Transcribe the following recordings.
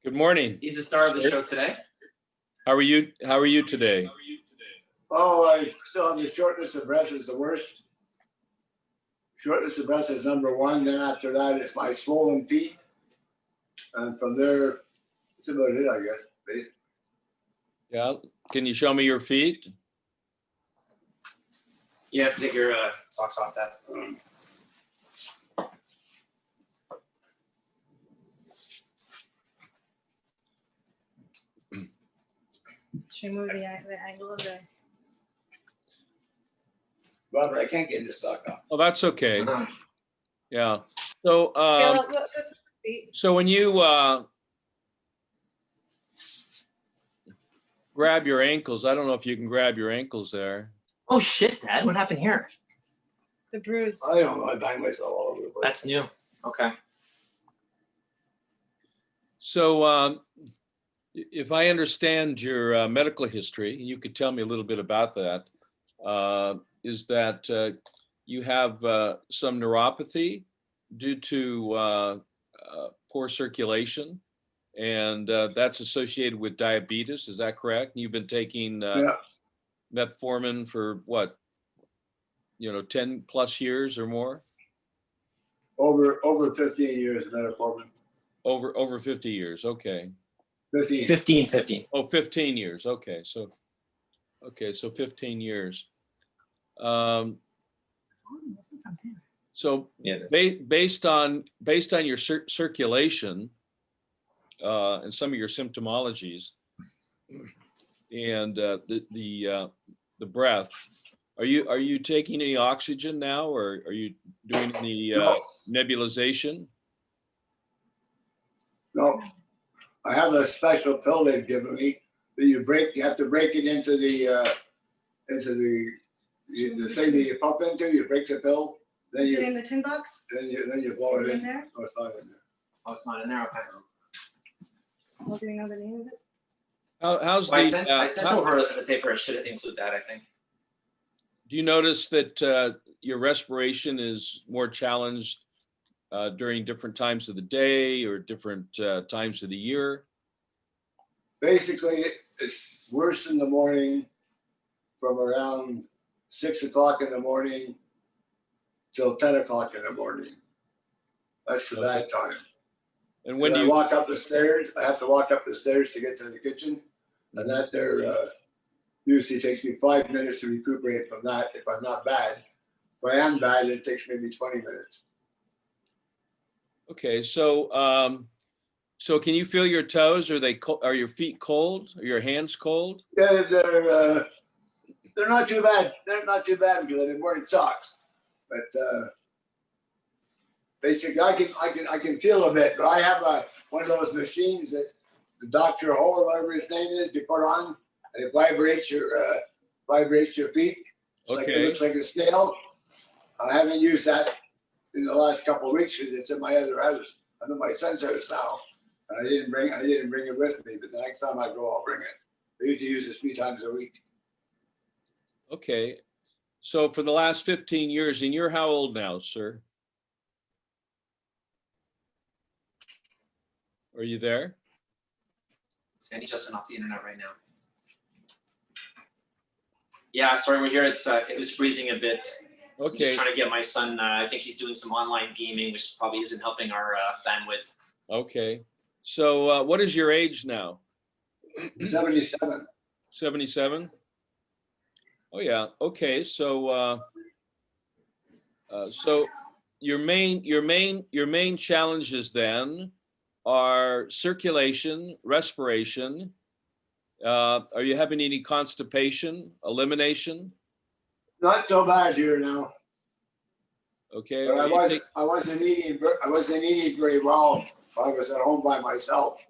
Good morning. He's the star of the show today. How are you? How are you today? Oh, I still have the shortness of breath is the worst. Shortness of breath is number one. Then after that, it's my swollen feet. And from there, that's about it, I guess, basically. Yeah. Can you show me your feet? You have to take your socks off, Dad. Should we move the angle of the? Robert, I can't get this sock off. Oh, that's okay. Yeah. So, Look, this is his feet. so when you grab your ankles, I don't know if you can grab your ankles there. Oh shit, Dad! What happened here? The bruise. I don't know. I bang myself all over the place. That's new. Okay. So, if I understand your medical history, you could tell me a little bit about that. Is that you have some neuropathy due to poor circulation, and that's associated with diabetes. Is that correct? You've been taking Yeah, metformin for what, 10 plus years or more? over 15 years of metformin. Over 50 years. Okay. 15. 15. Oh, 15 years. Okay. So 15 years. So Yeah. based on your circulation and some of your symptomologies and the breath, are you taking any oxygen now, or are you doing any No. nebulization? No, I have a special pill they've given me that you have to break it into the thing that you pump into. You break the pill, then Is it you in the tin box? blow Is it it in in. there? No, it's not in there. Oh, it's not in there. Okay. Well, do we know the name of it? How's Well, the I sent over the paper. It should include that, I think. do you notice that your respiration is more challenged during different times of the day or different times of the year? Basically, it's worse in the morning from around 6 o'clock in the morning till 10 o'clock in the morning. That's the bad time. And when When do I you, walk up the stairs, I have to walk up the stairs to get to the kitchen. And that there usually takes me 5 minutes to recuperate from that if I'm not bad. If I am bad, it takes maybe 20 minutes. okay, so can you feel your toes? Are your feet cold? Are your hands cold? Yeah, they're not too bad. They're not too bad because I've been wearing socks. But basically, I can feel a bit. But I have one of those machines that the Dr. Hole, whatever his name is, you put on, and it vibrates your feet. It Okay. looks like a scale. I haven't used that in the last couple of weeks because it's in my other house. I'm in my son's house now, and I didn't bring it with me. But the next time I go, I'll bring it. I used to use it 3 times a week. Okay. So for the last 15 years, and you're how old now, sir? Are you there? Sandy Justin off the internet right now. Yeah, sorry, we're here. It was freezing a bit. I'm Okay. just trying to get my son. I think he's doing some online gaming, which probably isn't helping our bandwidth. Okay. So what is your age now? 77. 77? Oh yeah. Okay. So so your main challenges then are circulation, respiration. Are you having any constipation, elimination? Not so bad here now. Okay. But Are you I wasn't eating very well. I was at home by myself.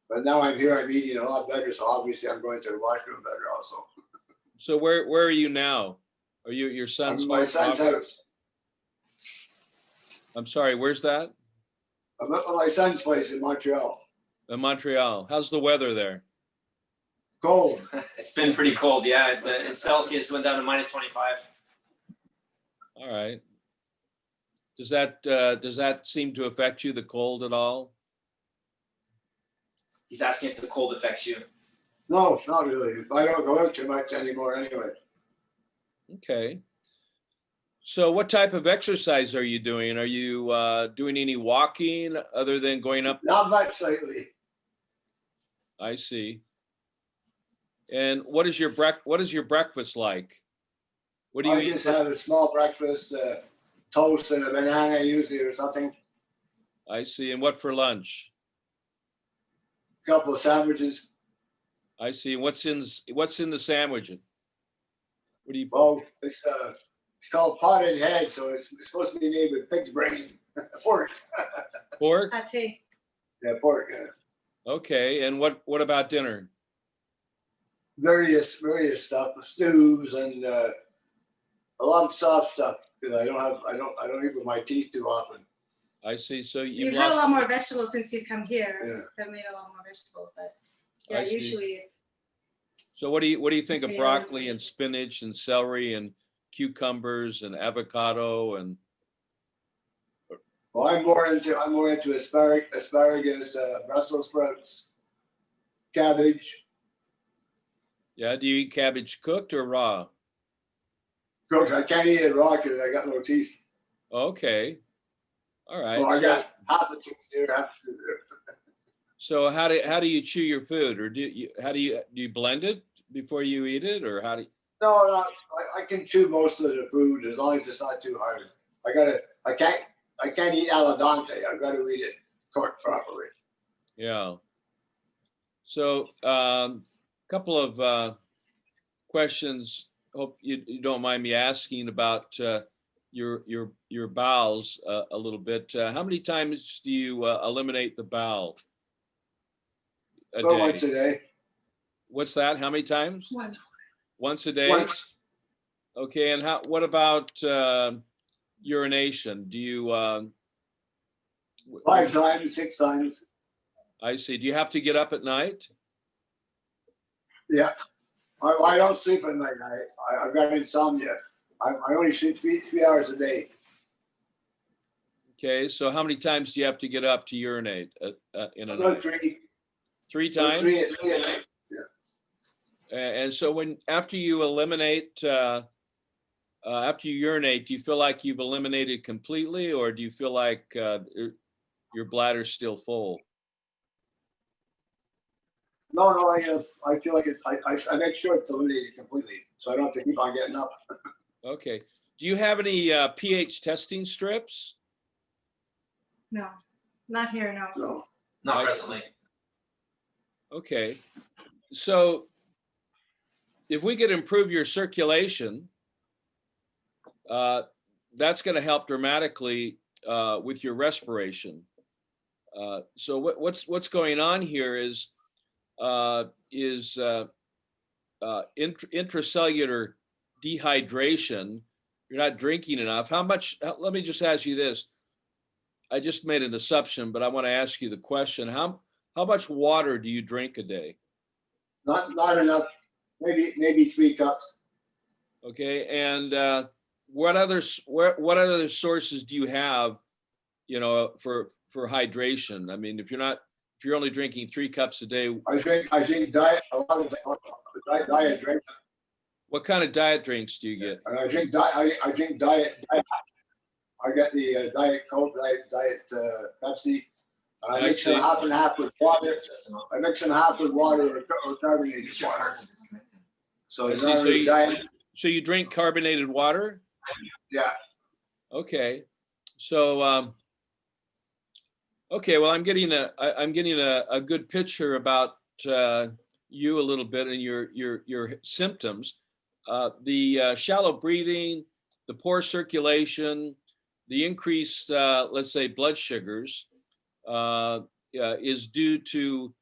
But now I'm here. I'm eating a lot better. So obviously, I'm going to the washroom better also. So where are you now? Are you at your son's I'm at my home? son's Robert? house. I'm sorry. Where's that? I'm at my son's place in Montreal. In Montreal. How's the weather there? Cold. It's been pretty cold. Yeah, in Celsius, it went down to -25. All right. Does that seem to affect you, the cold, at all? He's asking if the cold affects you. No, not really. I don't go out too much anymore anyway. Okay. So what type of exercise are you doing? Are you doing any walking other than going up? Not much lately. I see. And what is your breakfast like? What do you I eat? just have a small breakfast, toast and a banana usually or something. I see. And what for lunch? Couple of sandwiches. I see. What's in the sandwich? What do you? Well, it's called potted head, so it's supposed to be made with pig's brain. Pork. Pork? Pate. Yeah, pork. Yeah. Okay. And what about dinner? Various stuff, stews and a lot of soft stuff because I don't eat with my teeth too often. I see. So You've had a lot more vegetables since you've come here. Yeah. I've made a lot more vegetables, but I yeah, see. usually it's So what do you think of Potatoes. broccoli and spinach and celery and cucumbers and avocado and? Well, I'm more into asparagus, Brussels sprouts, cabbage, Yeah, do you eat cabbage cooked or raw? cooked. I can't eat it raw because I got no teeth. Okay. All right. Well, I got half the teeth here, half the tooth there. So how do you chew your food, or do you blend it before you eat it, or how do you? No, I can chew most of the food as long as it's not too hard. I can't eat al dente. I've got to eat it cooked properly. Yeah. So couple of questions. Hope you don't mind me asking about your bowels a little bit. How many times do you eliminate the bowel a Go day? once a day. What's that? How many times? once. Once a day? Once. Okay, and what about urination? Do you 5 times, 6 times. I see. Do you have to get up at night? Yeah. I don't sleep at night. I've got insomnia. I only sleep 3 hours a day. Okay, so how many times do you have to get up to urinate in a Go night? 3. Three Go times? 3 at night. And so after you eliminate, after you urinate, do you feel like you've eliminated completely, or do you feel like your bladder's still full? No, I feel like I make sure it's eliminated completely, so I don't have to keep on getting up. Okay. Do you have any pH testing strips? No, not here. No. No. Not I- presently. Okay. So if we could improve your circulation, that's going to help dramatically with your respiration. So what's going on here is intracellular dehydration. You're not drinking enough. Let me just ask you this. I just made an assumption, but I want to ask you the question. How much water do you drink a day? Not enough. Maybe 3 cups. Okay. And what other sources do you have, for hydration? I mean, if you're only drinking 3 cups a day, I drink diet, a lot of diet drink. what kind of diet drinks do you get? And I drink diet. I got the Diet Coke, Diet Pepsi. And I mix them half and half with water. I mix them half with water or carbonated Use your water. cards and disconnect them. So it's Okay, not so really you- diet. So you drink carbonated water? Yeah. Okay. So okay, well, I'm getting a good picture about you a little bit and your symptoms. The shallow breathing, the poor circulation, the increased, let's say, blood sugars is due to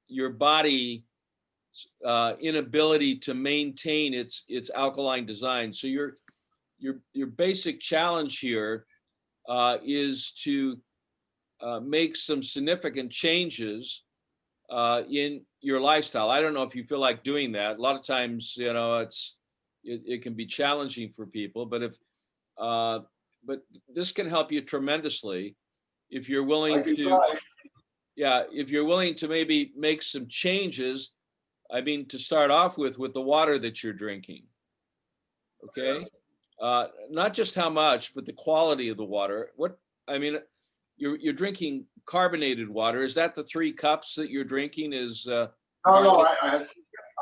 your body inability to maintain its alkaline design. So your basic challenge here is to make some significant changes in your lifestyle. I don't know if you feel like doing that. A lot of times, it can be challenging for people, but but this can help you tremendously if you're I willing can to. try. yeah, if you're willing to maybe make some changes, I mean, to start off with the water that you're drinking. Okay. Not just how much, but the quality of the water. What, I mean, you're drinking carbonated water. Is that the 3 cups that you're drinking is, No, I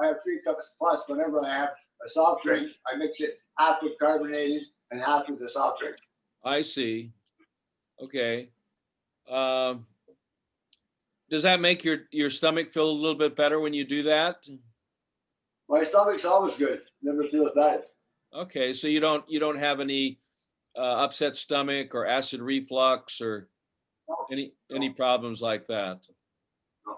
have 3 cups plus. Whenever I have a soft drink, I mix it half with carbonated and half with the soft drink. I see. Okay. Um, does that make your stomach feel a little bit better when you do that? My stomach's always good. Never feels bad. Okay, so you don't have any upset stomach or acid reflux or any problems like that? No.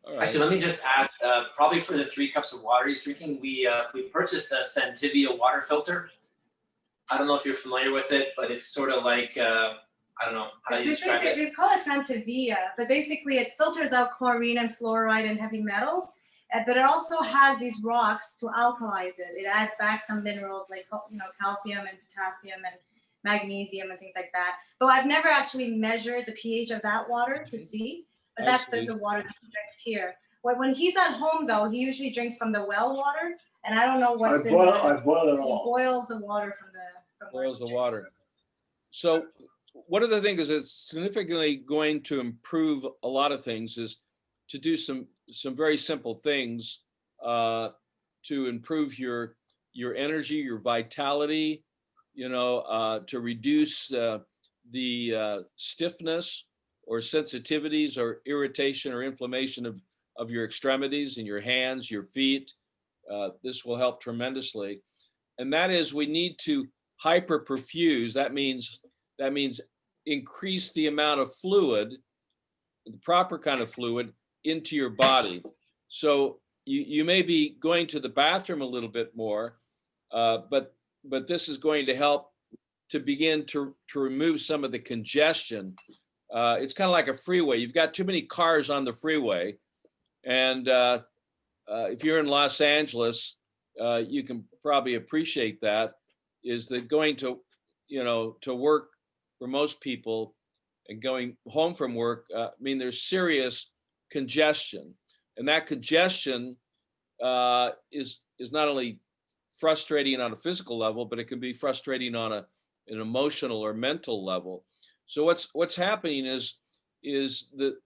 All right. Actually, let me just add, probably for the 3 cups of water he's drinking, we purchased a Santivia water filter. I don't know if you're familiar with it, but it's sort of like, I don't know how you describe it. We call it Santavia, but basically it filters out chlorine and fluoride and heavy metals. But it also has these rocks to alkalize it. It adds back some minerals like calcium and potassium and magnesium and things like that. But I've never actually measured the pH of that water to see. But that's the water that he drinks here. When he's at home though, he usually drinks from the well water, and I don't know what's in it. I boil it He all. boils the water from where Boils he the drinks. water. So one of the things that's significantly going to improve a lot of things is to do some very simple things to improve your energy, your vitality, to reduce the stiffness or sensitivities or irritation or inflammation of your extremities and your hands, your feet. This will help tremendously. And that is, we need to hyperperfuse. That means increase the amount of fluid, the proper kind of fluid, into your body. So you may be going to the bathroom a little bit more, but this is going to help to begin to remove some of the congestion. It's kind of like a freeway. You've got too many cars on the freeway, and if you're in Los Angeles, you can probably appreciate that. Is that going to to work for most people and going home from work? I mean, there's serious congestion, and that congestion is not only frustrating on a physical level, but it can be frustrating on an emotional or mental level. So what's happening is the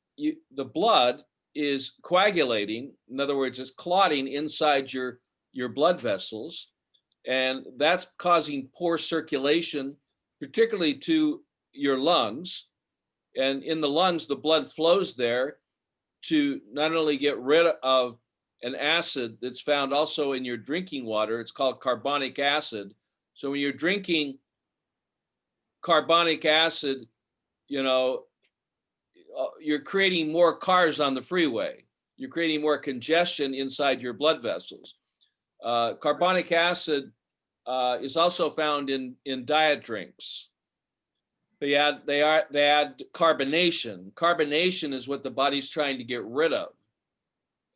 blood is coagulating. In other words, it's clotting inside your blood vessels, and that's causing poor circulation, particularly to your lungs. And in the lungs, the blood flows there to not only get rid of an acid that's found also in your drinking water. It's called carbonic acid. So when you're drinking carbonic acid, you're creating more cars on the freeway. You're creating more congestion inside your blood vessels. Carbonic acid is also found in diet drinks. They add carbonation. Carbonation is what the body's trying to get rid of.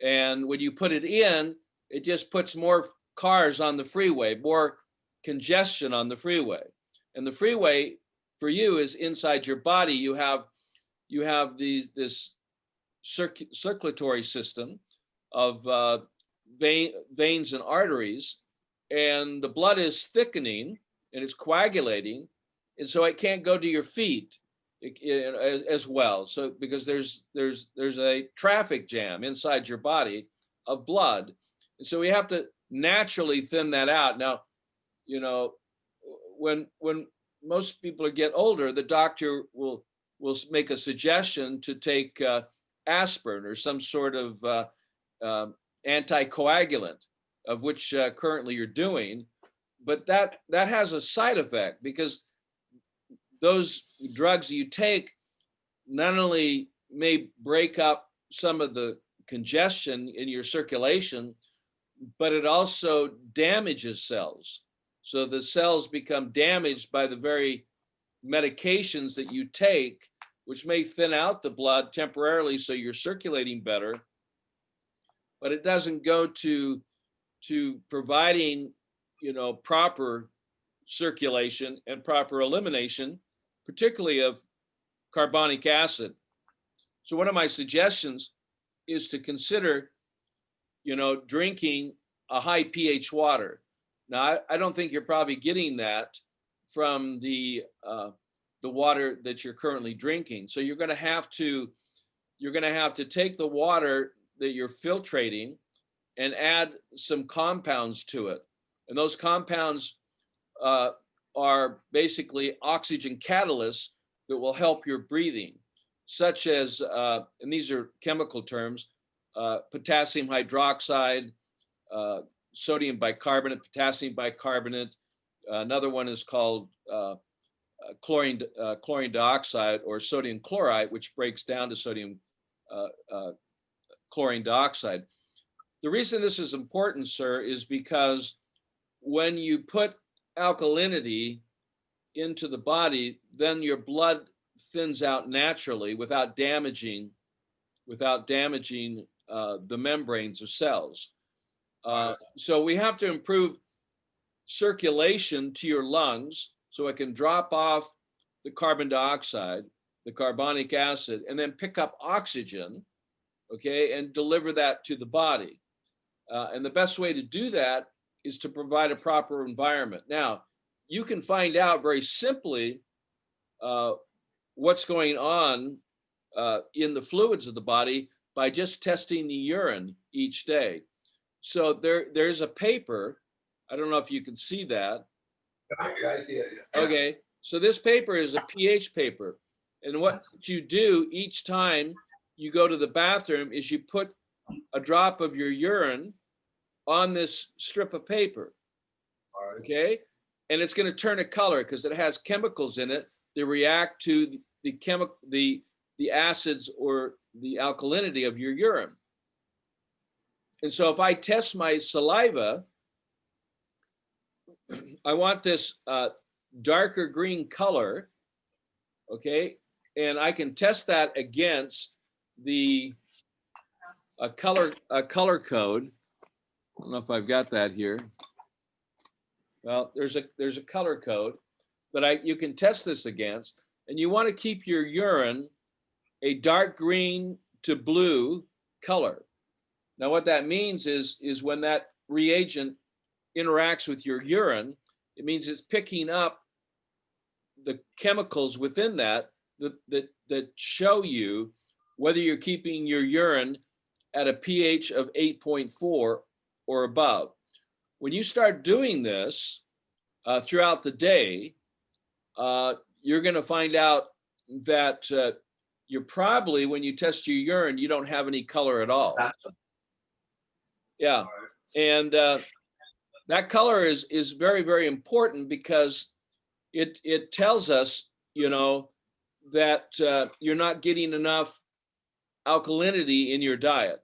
And when you put it in, it just puts more cars on the freeway, more congestion on the freeway. And the freeway for you is inside your body. You have this circulatory system of veins and arteries, and the blood is thickening and it's coagulating, and so it can't go to your feet as well. So because there's a traffic jam inside your body of blood, and so we have to naturally thin that out. Now, when most people get older, the doctor will make a suggestion to take aspirin or some sort of anticoagulant, of which currently you're doing, but that has a side effect, because those drugs you take not only may break up some of the congestion in your circulation, but it also damages cells. So the cells become damaged by the very medications that you take, which may thin out the blood temporarily so you're circulating better, but it doesn't go to providing proper circulation and proper elimination, particularly of carbonic acid. So one of my suggestions is to consider, drinking a high pH water. Now, I don't think you're probably getting that from the water that you're currently drinking. So you're going to have to take the water that you're filtrating and add some compounds to it. And those compounds are basically oxygen catalysts that will help your breathing, such as, and these are chemical terms, potassium hydroxide, sodium bicarbonate, potassium bicarbonate. Another one is called chlorine dioxide or sodium chloride, which breaks down to sodium chlorine dioxide. The reason this is important, sir, is because when you put alkalinity into the body, then your blood thins out naturally without damaging the membranes of cells. So we have to improve circulation to your lungs so it can drop off the carbon dioxide, the carbonic acid, and then pick up oxygen, okay, and deliver that to the body. And the best way to do that is to provide a proper environment. Now, you can find out very simply what's going on in the fluids of the body by just testing the urine each day. So there's a paper. I don't know if you can see that. Okay, so this paper is a pH paper. And what you do each time you go to the bathroom is you put a drop of your urine on this strip of paper. Okay, and it's going to turn a color because it has chemicals in it that react to the acids or the alkalinity of your urine. And so if I test my saliva, I want this darker green color, okay, and I can test that against the color code. I don't know if I've got that here. Well, there's a color code that you can test this against, and you want to keep your urine a dark green to blue color. Now, what that means is when that reagent interacts with your urine, it means it's picking up the chemicals within that show you whether you're keeping your urine at a pH of 8.4 or above. When you start doing this throughout the day, you're going to find out that you're probably, when you test your urine, you don't have any color at all. Yeah, and that color is very, very important because it tells us, that you're not getting enough alkalinity in your diet.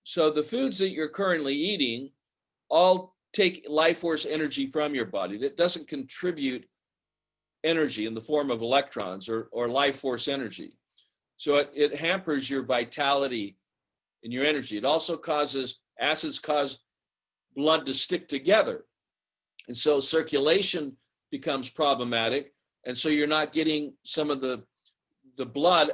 So the foods that you're currently eating all take life force energy from your body. That doesn't contribute energy in the form of electrons or life force energy. So it hampers your vitality and your energy. It also acids cause blood to stick together. And so circulation becomes problematic. And so you're not getting some of the blood